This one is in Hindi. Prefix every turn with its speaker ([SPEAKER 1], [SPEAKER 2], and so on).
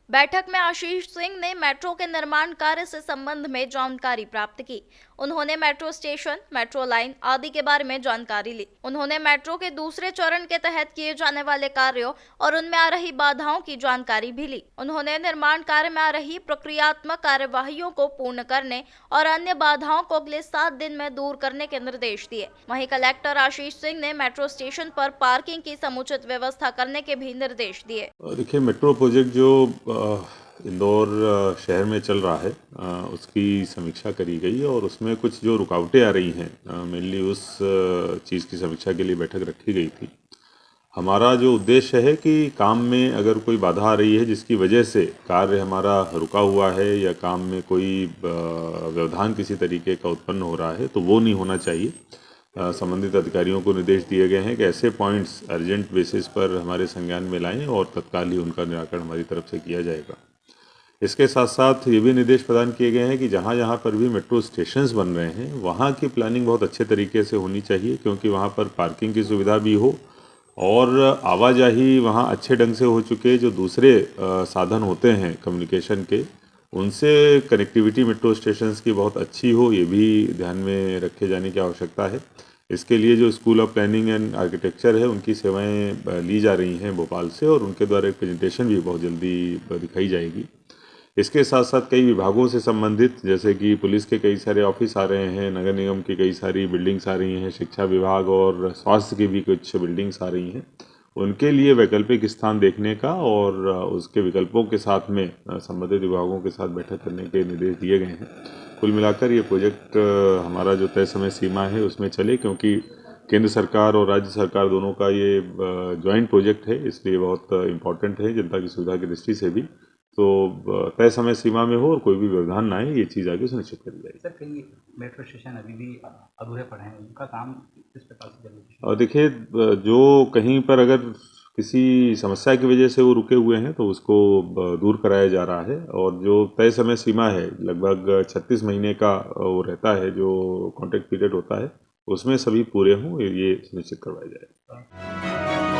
[SPEAKER 1] बैठक में आशीष सिंह ने मेट्रो के निर्माण कार्य से संबंध में जानकारी प्राप्त की। उन्होंने मेट्रो स्टेशन, मेट्रो लाइन आदि के बारे में जानकारी ली। उन्होंने मेट्रो के दूसरे चरण के तहत किए जाने वाले कार्यों और उनमें आ रही बाधाओं की जानकारी भी ली। उन्होंने निर्माण कार्य में आ रही प्रक्रियात्मक कार्यवाहियों को पूर्ण करने और अन्य बाधाओं को अगले 7 दिन में दूर करने के निर्देश दिए। वहीं कलेक्टर आशीष सिंह ने मेट्रो स्टेशन पर पार्किंग की समुचित व्यवस्था करने के भी निर्देश दिए।
[SPEAKER 2] देखिए, मेट्रो प्रोजेक्ट जो इंदौर शहर में चल रहा है, उसकी समीक्षा करी गई और उसमें कुछ जो रुकावटें आ रही हैं, मेनली उस चीज़ की समीक्षा के लिए बैठक रखी गई थी। हमारा जो उद्देश्य है कि काम में अगर कोई बाधा आ रही है जिसकी वजह से कार्य हमारा रुका हुआ है या काम में कोई व्यवधान किसी तरीके का उत्पन्न हो रहा है, तो वो नहीं होना चाहिए। संबंधित अधिकारियों को निर्देश दिए गए हैं कि ऐसे पॉइंट्स अर्जेंट बेसिस पर हमारे संज्ञान में लाएं और तत्काल ही उनका निराकरण हमारी तरफ से किया जाएगा। इसके साथ साथ ये भी निर्देश प्रदान किए गए हैं कि जहाँ जहाँ पर भी मेट्रो स्टेशंस बन रहे हैं वहाँ की प्लानिंग बहुत अच्छे तरीके से होनी चाहिए, क्योंकि वहाँ पर पार्किंग की सुविधा भी हो और आवाजाही वहाँ अच्छे ढंग से हो चुके जो दूसरे साधन होते हैं कम्युनिकेशन के, उनसे कनेक्टिविटी मेट्रो स्टेशंस की बहुत अच्छी हो, ये भी ध्यान में रखे जाने की आवश्यकता है। इसके लिए जो school of planning and architecture है उनकी सेवाएं ली जा रही हैं भोपाल से और उनके द्वारा एक प्रेजेंटेशन भी बहुत जल्दी दिखाई जाएगी। इसके साथ साथ कई विभागों से संबंधित, जैसे कि पुलिस के कई सारे ऑफिस आ रहे हैं, नगर निगम की कई सारी बिल्डिंग्स आ रही हैं, शिक्षा विभाग और स्वास्थ्य की भी कुछ बिल्डिंग्स आ रही हैं, उनके लिए वैकल्पिक स्थान देखने का और उसके विकल्पों के साथ में संबंधित विभागों के साथ बैठक करने के निर्देश दिए गए हैं। कुल मिलाकर ये प्रोजेक्ट हमारा जो तय समय सीमा है उसमें चले, क्योंकि केंद्र सरकार और राज्य सरकार दोनों का ये जॉइंट प्रोजेक्ट है, इसलिए बहुत इम्पॉर्टेंट है जनता की सुविधा की दृष्टि से भी। तो तय समय सीमा में हो और कोई भी व्यवधान ना आए, ये चीज़ आगे सुनिश्चित करी जाएगी।
[SPEAKER 3] सर, कई मेट्रो स्टेशन अभी भी अधूरे पड़े हैं, उनका काम किस प्रकार से चल रहा है?
[SPEAKER 2] और देखिए, जो कहीं पर अगर किसी समस्या की वजह से वो रुके हुए हैं तो उसको दूर कराया जा रहा है, और जो तय समय सीमा है लगभग 36 महीने का वो रहता है, जो कॉन्ट्रैक्ट पीरियड होता है, उसमें सभी पूरे हों ये सुनिश्चित करवाया जाए।